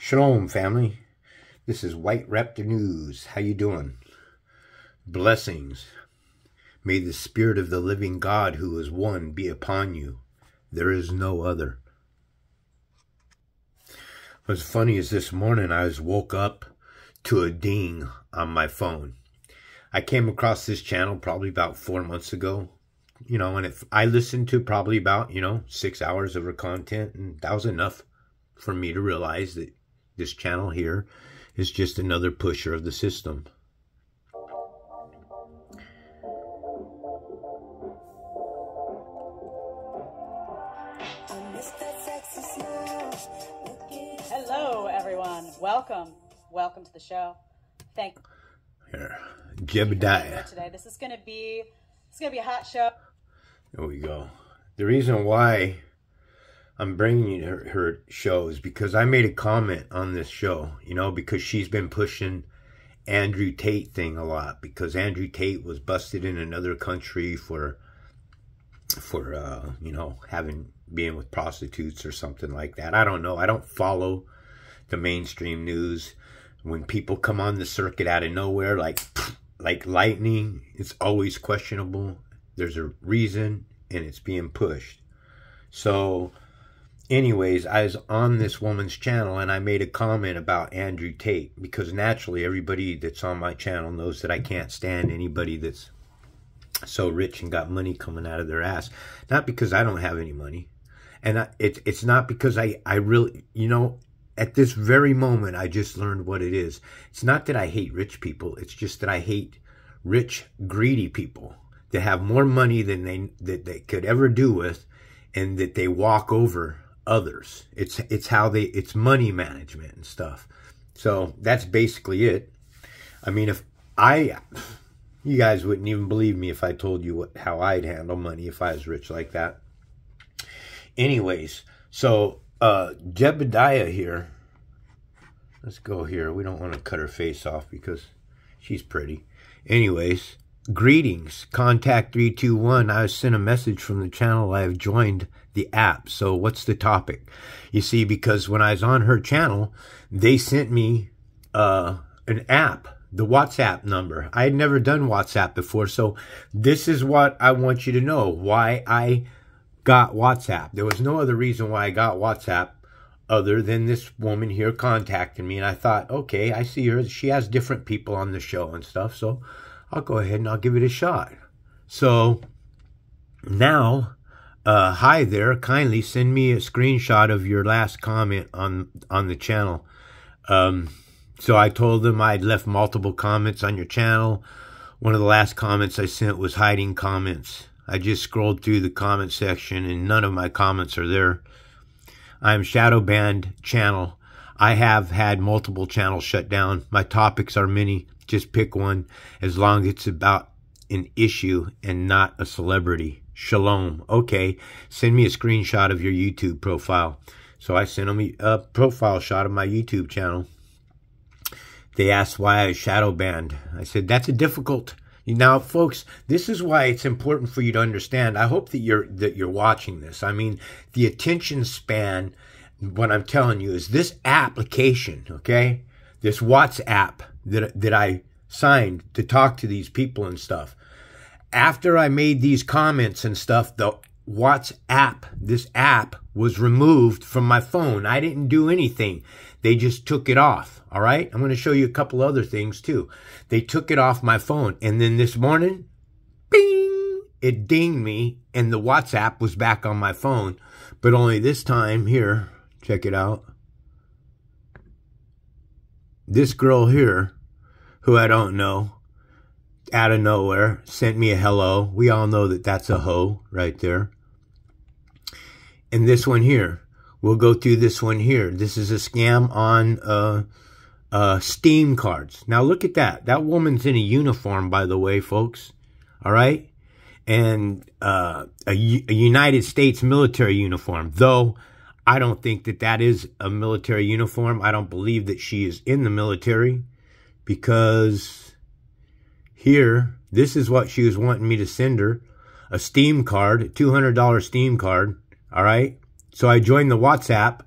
Shalom, family. This is White Raptor News. How you doing? Blessings. May the Spirit of the living God, who is one, be upon you. There is no other. What's funny is this morning I woke up to a ding on my phone. I came across this channel probably about 4 months ago. And I listened to probably about, 6 hours of her content, and that was enough for me to realize that this channel here is just another pusher of the system. Hello, everyone. Welcome to the show. Thank you. Here, Jebediah. Today, this is gonna be a hot show. There we go. The reason why I'm bringing you her show is because I made a comment on this show, because she's been pushing Andrew Tate thing a lot, because Andrew Tate was busted in another country for being with prostitutes or something like that. I don't know. I don't follow the mainstream news. When people come on the circuit out of nowhere, like lightning, it's always questionable. There's a reason, and it's being pushed. So anyways, I was on this woman's channel and I made a comment about Andrew Tate, because naturally everybody that's on my channel knows that I can't stand anybody that's so rich and got money coming out of their ass. Not because I don't have any money. And it's not because I really, at this very moment, I just learned what it is. It's not that I hate rich people. It's just that I hate rich, greedy people that have more money than they could ever do with, and that they walk over others. It's money management and stuff. So that's basically it. I mean, you guys wouldn't even believe me if I told you how I'd handle money if I was rich like that. Anyways, so Jebediah here. Let's go here. We don't want to cut her face off because she's pretty. Anyways, greetings. Contact 321. I was sent a message from the channel. I have joined the app. So what's the topic? You see, because when I was on her channel, they sent me an app, the WhatsApp number. I had never done WhatsApp before. So this is what I want you to know, why I got WhatsApp. There was no other reason why I got WhatsApp other than this woman here contacting me. And I thought, okay, I see her. She has different people on the show and stuff. So I'll go ahead and I'll give it a shot. So now, hi there. Kindly send me a screenshot of your last comment on the channel. So I told them I'd left multiple comments on your channel. One of the last comments I sent was hiding comments. I just scrolled through the comment section and none of my comments are there. I'm shadow banned channel. I have had multiple channels shut down. My topics are many. Just pick one, as long as it's about an issue and not a celebrity. Shalom. Okay, send me a screenshot of your YouTube profile. So I sent them a profile shot of my YouTube channel. They asked why I was shadow banned. I said, that's a difficult. Now, folks, this is why it's important for you to understand. I hope that you're watching this. I mean, the attention span, what I'm telling you is this application, okay? This WhatsApp that I signed to talk to these people and stuff. After I made these comments and stuff, the WhatsApp, this app, was removed from my phone. I didn't do anything. They just took it off, all right? I'm going to show you a couple other things, too. They took it off my phone, and then this morning, bing, it dinged me, and the WhatsApp was back on my phone, but only this time, here, check it out. This girl here, who I don't know, out of nowhere, sent me a hello. We all know that that's a hoe right there. And this one here, we'll go through this one here. This is a scam on Steam cards. Now look at that. That woman's in a uniform, by the way, folks. All right? And a United States military uniform. Though I don't think that that is a military uniform. I don't believe that she is in the military, because here, this is what she was wanting me to send her. A Steam card, a $200 Steam card. All right. So I joined the WhatsApp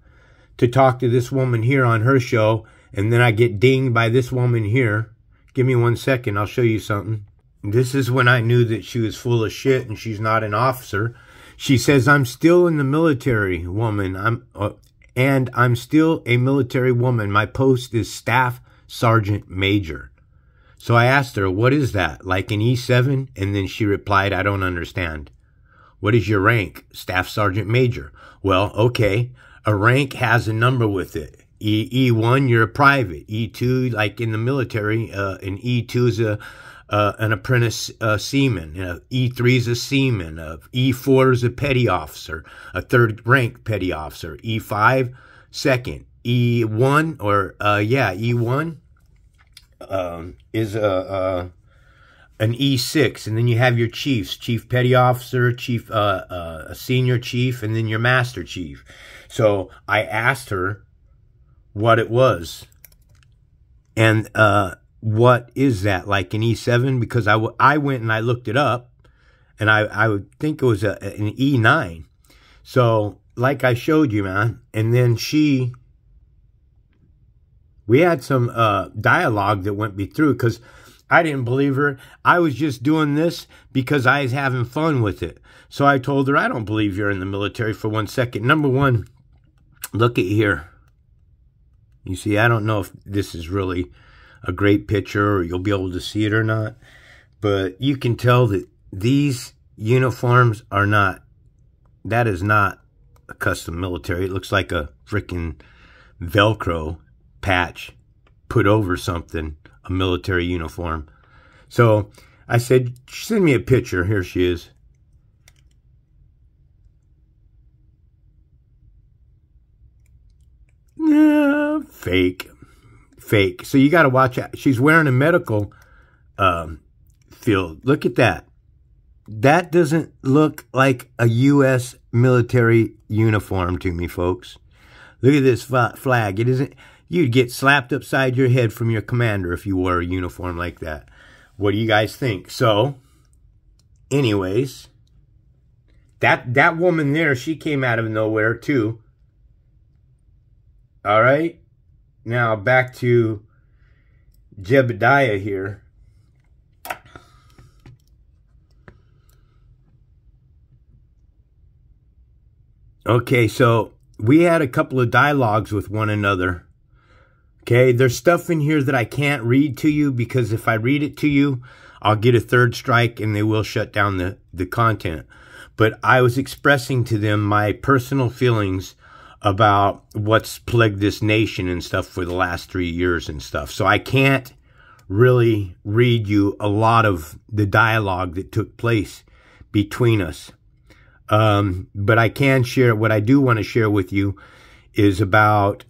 to talk to this woman here on her show, and then I get dinged by this woman here. Give me 1 second, I'll show you something. This is when I knew that she was full of shit and she's not an officer. She says, I'm still in the military, woman. I'm still a military woman. My post is Staff Sergeant Major. So I asked her, what is that? Like an E7? And then she replied, I don't understand. What is your rank? Staff Sergeant Major. Well, okay. A rank has a number with it. E1, you're a private. E2, like in the military, an E2 is an apprentice seaman. E3 is a seaman. E4 is a petty officer, a third rank petty officer. E5, second. E1, E1 is an E6, and then you have your chiefs: chief petty officer, chief, a senior chief, and then your master chief. So I asked her what it was, and what is that, like an E7? Because I went and I looked it up, and I would think it was an E9. So like I showed you, man, and then we had some dialogue that went me through, because I didn't believe her. I was just doing this because I was having fun with it. So I told her, I don't believe you're in the military for 1 second. Number one, look at here. You see, I don't know if this is really a great picture or you'll be able to see it or not, but you can tell that these uniforms are not, that is not a custom military. It looks like a freaking Velcro patch put over something, a military uniform. So I said, send me a picture. Here she is. Fake. So you got to watch out. She's wearing a medical field. Look at that. That doesn't look like a U.S. military uniform to me, folks. Look at this flag. It isn't. You'd get slapped upside your head from your commander if you wore a uniform like that. What do you guys think? So, anyways, that woman there, she came out of nowhere too. All right. Now back to Jebediah here. Okay, so we had a couple of dialogues with one another. Okay, there's stuff in here that I can't read to you, because if I read it to you, I'll get a third strike and they will shut down the content. But I was expressing to them my personal feelings about what's plagued this nation and stuff for the last 3 years and stuff. So I can't really read you a lot of the dialogue that took place between us. But I can share, what I do want to share with you is about,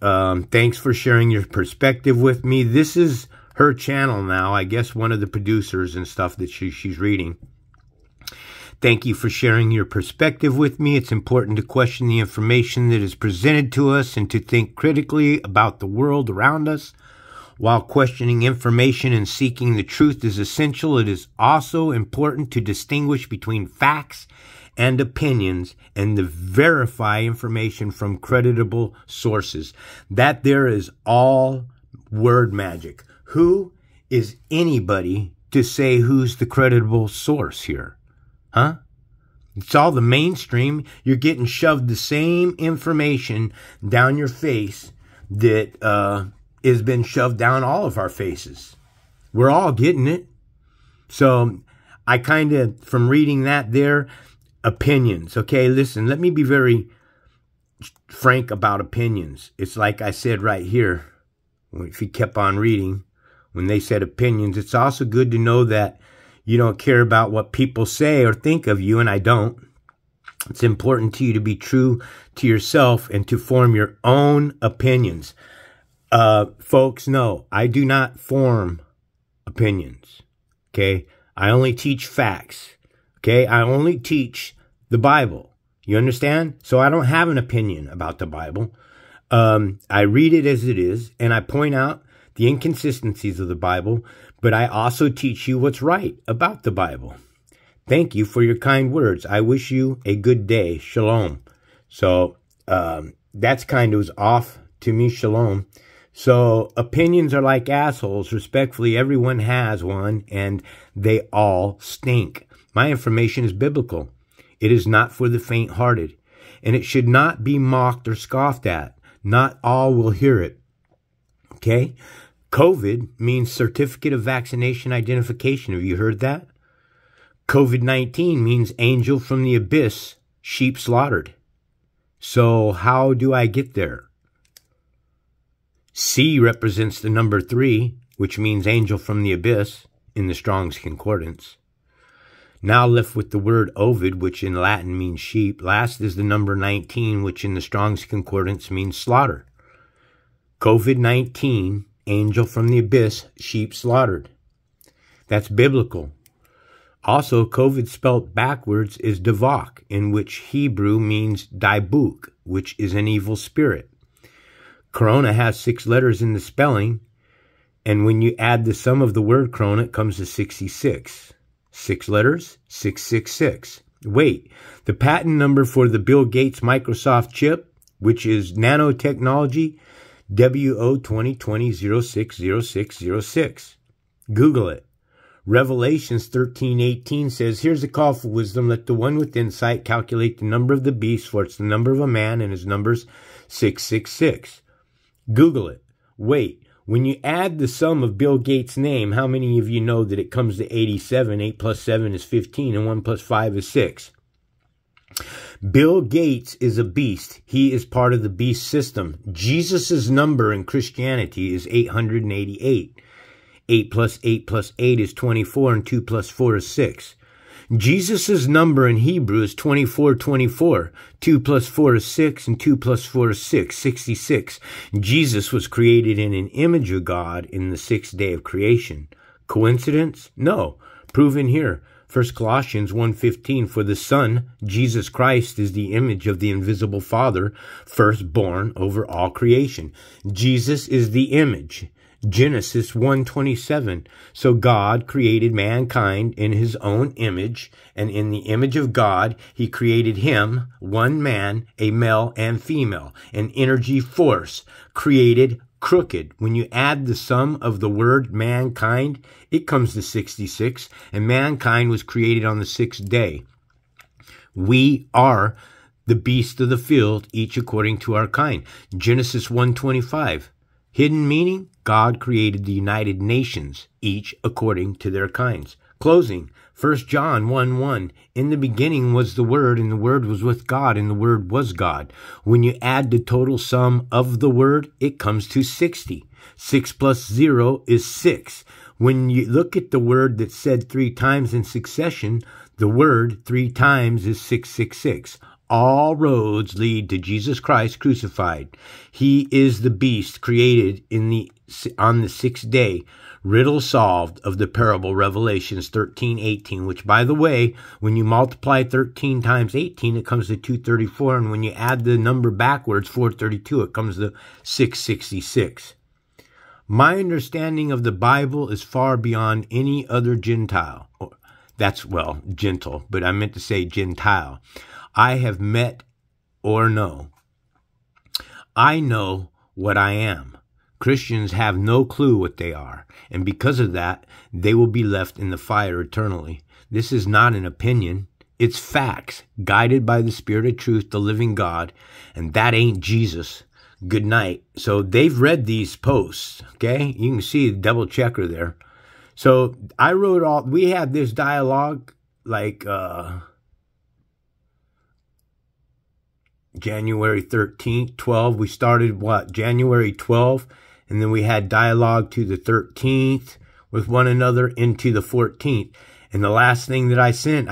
thanks for sharing your perspective with me. This is her channel now. I guess one of the producers and stuff that she's reading. Thank you for sharing your perspective with me. It's important to question the information that is presented to us and to think critically about the world around us. While questioning information and seeking the truth is essential, it is also important to distinguish between facts and opinions and to verify information from creditable sources. That there is all word magic. Who is anybody to say who's the creditable source here? Huh? It's all the mainstream. You're getting shoved the same information down your face that has been shoved down all of our faces. We're all getting it. So I kind of, from reading that there, opinions. Okay, listen, let me be very frank about opinions. It's like I said right here, if you kept on reading, when they said opinions, it's also good to know that you don't care about what people say or think of you, and I don't. It's important to you to be true to yourself and to form your own opinions. Folks, no, I do not form opinions, okay? I only teach facts, okay? I only teach the Bible, you understand? So I don't have an opinion about the Bible. I read it as it is, and I point out the inconsistencies of the Bible, but I also teach you what's right about the Bible. Thank you for your kind words. I wish you a good day. Shalom. So that's kind of off to me, shalom. So opinions are like assholes. Respectfully, everyone has one, and they all stink. My information is biblical. It is not for the faint-hearted, and it should not be mocked or scoffed at. Not all will hear it. Okay? COVID means Certificate of Vaccination Identification. Have you heard that? COVID-19 means angel from the abyss, sheep slaughtered. So how do I get there? C represents the number 3, which means angel from the abyss in the Strong's Concordance. Now left with the word ovid, which in Latin means sheep. Last is the number 19, which in the Strong's Concordance means slaughter. COVID-19, angel from the abyss, sheep slaughtered. That's biblical. Also, COVID spelt backwards is Davok, in which Hebrew means Dibuk, which is an evil spirit. Corona has 6 letters in the spelling, and when you add the sum of the word corona, it comes to 66. 6 letters, 666. Wait, the patent number for the Bill Gates Microsoft chip, which is nanotechnology, WO 2020-060606. Google it. Revelations 13:18 says, here's a call for wisdom. Let the one with insight calculate the number of the beast, for it's the number of a man, and his number's 666. Google it. Wait, when you add the sum of Bill Gates' name, how many of you know that it comes to 87? 8 plus 7 is 15, and 1 plus 5 is 6. Bill Gates is a beast. He is part of the beast system. Jesus' number in Christianity is 888. 8 plus 8 plus 8 is 24, and 2 plus 4 is 6. Jesus' number in Hebrew is 2424. 2 plus 4 is 6, and 2 plus 4 is 6, 66. Jesus was created in an image of God in the 6th day of creation. Coincidence? No. Proven here. 1 Colossians 1:15, for the Son, Jesus Christ, is the image of the invisible Father, firstborn over all creation. Jesus is the image. Genesis 1:27, so God created mankind in his own image, and in the image of God, he created him, one man, a male and female, an energy force, created crooked. When you add the sum of the word mankind, it comes to 66, and mankind was created on the 6th day. We are the beasts of the field, each according to our kind. Genesis 1:25, hidden meaning, God created the United Nations, each according to their kinds. Closing, 1 John 1:1, in the beginning was the Word, and the Word was with God, and the Word was God. When you add the total sum of the Word, it comes to 60. 6 plus 0 is 6. When you look at the word that's said 3 times in succession, the word 3 times is 666. All roads lead to Jesus Christ crucified. He is the beast created on the 6th day. Riddle solved of the parable, Revelations 13:18, which, by the way, when you multiply 13 times 18, it comes to 234. And when you add the number backwards, 432, it comes to 666. My understanding of the Bible is far beyond any other Gentile. That's, well, gentle, but I meant to say Gentile. I have met or know. I know what I am. Christians have no clue what they are, and because of that, they will be left in the fire eternally. This is not an opinion. It's facts, guided by the Spirit of truth, the living God, and that ain't Jesus. Good night. So they've read these posts, okay? You can see the double checker there. So I wrote we had this dialogue like January 13th, 12. We started, January 12th, and then we had dialogue to the 13th with one another into the 14th. And the last thing that I sent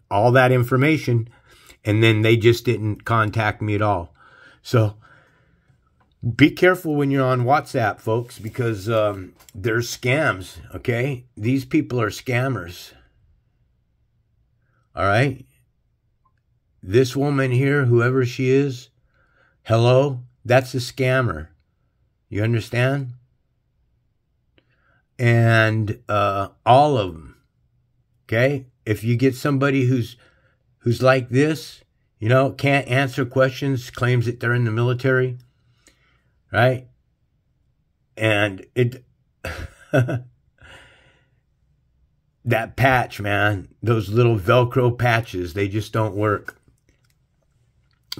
all that information, and then they just didn't contact me at all. So be careful when you're on WhatsApp, folks, because there's scams, okay? These people are scammers. All right? This woman here, whoever she is, hello, that's a scammer. You understand? And all of them, okay? If you get somebody who's like this, you know, can't answer questions, claims that they're in the military, right? And it, that patch, man, those little Velcro patches, they just don't work.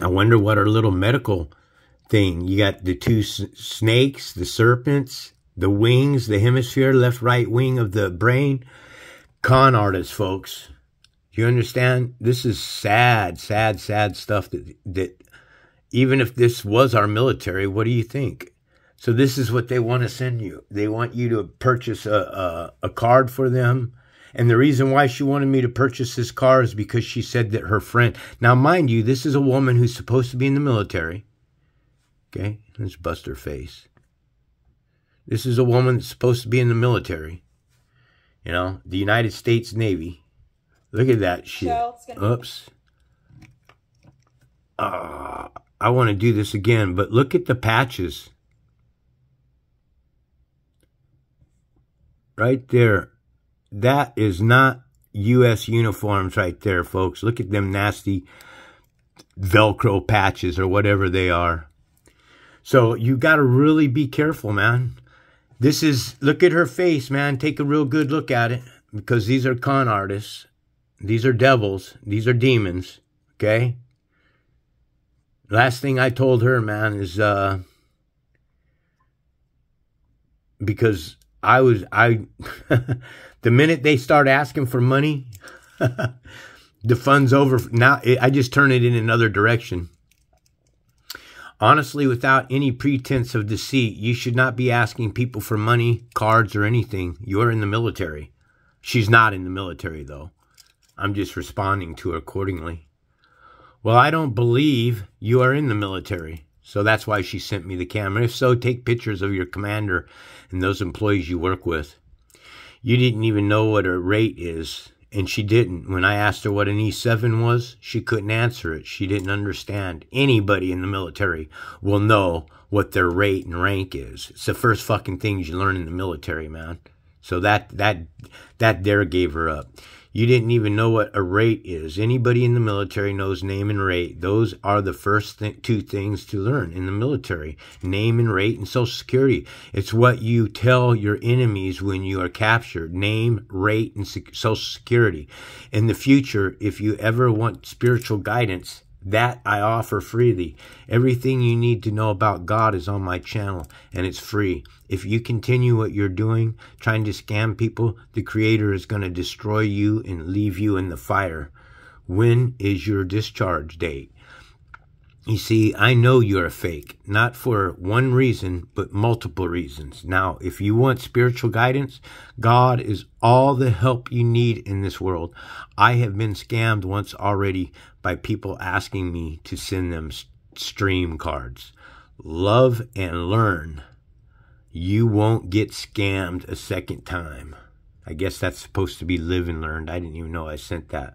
I wonder what our little medical thing, you got the two snakes, the serpents, the wings, the hemisphere, left, right wing of the brain. Con artists, folks. You understand? This is sad, sad, sad stuff that even if this was our military, what do you think? So this is what they want to send you. They want you to purchase a card for them. And the reason why she wanted me to purchase this card is because she said that her friend... Now, mind you, this is a woman who's supposed to be in the military. Okay? Let's bust her face. This is a woman that's supposed to be in the military. You know, the United States Navy. Look at that shit. Oops. I want to do this again, but look at the patches. Right there. That is not U.S. uniforms right there, folks. Look at them nasty Velcro patches or whatever they are. So you got to really be careful, man. This is, look at her face, man. Take a real good look at it, because these are con artists. These are devils. These are demons, okay? Last thing I told her, man, is because the minute they start asking for money, the fun's over. Now I just turn it in another direction. Honestly, without any pretense of deceit, you should not be asking people for money, cards, or anything. You're in the military. She's not in the military, though. I'm just responding to her accordingly. Well, I don't believe you are in the military. So that's why she sent me the camera. If so, take pictures of your commander and those employees you work with. You didn't even know what her rate is. And she didn't. When I asked her what an E7 was, she couldn't answer it. She didn't understand. Anybody in the military will know what their rate and rank is. It's the first fucking things you learn in the military, man. So that there gave her up. You didn't even know what a rate is. Anybody in the military knows name and rate. Those are the first two things to learn in the military. Name and rate and Social Security. It's what you tell your enemies when you are captured. Name, rate, and Social Security. In the future, if you ever want spiritual guidance, that I offer freely. Everything you need to know about God is on my channel, and it's free. If you continue what you're doing, trying to scam people, the Creator is going to destroy you and leave you in the fire. When is your discharge date? You see, I know you're a fake, not for one reason, but multiple reasons. Now, if you want spiritual guidance, God is all the help you need in this world. I have been scammed once already by people asking me to send them stream cards. Love and learn. You won't get scammed a second time. I guess that's supposed to be live and learn. I didn't even know I sent that.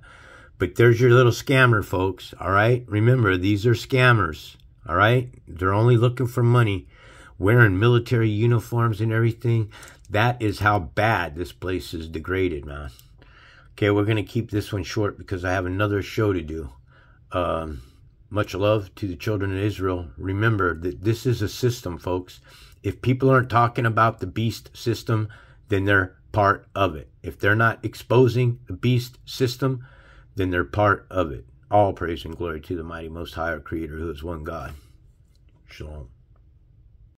But there's your little scammer, folks, all right? Remember, these are scammers, all right? They're only looking for money, wearing military uniforms and everything. That is how bad this place is degraded, man. Okay, we're going to keep this one short because I have another show to do. Much love to the children of Israel. Remember that this is a system, folks. If people aren't talking about the beast system, then they're part of it. If they're not exposing the beast system, then they're part of it. All praise and glory to the mighty Most High, our Creator, who is one God. Shalom.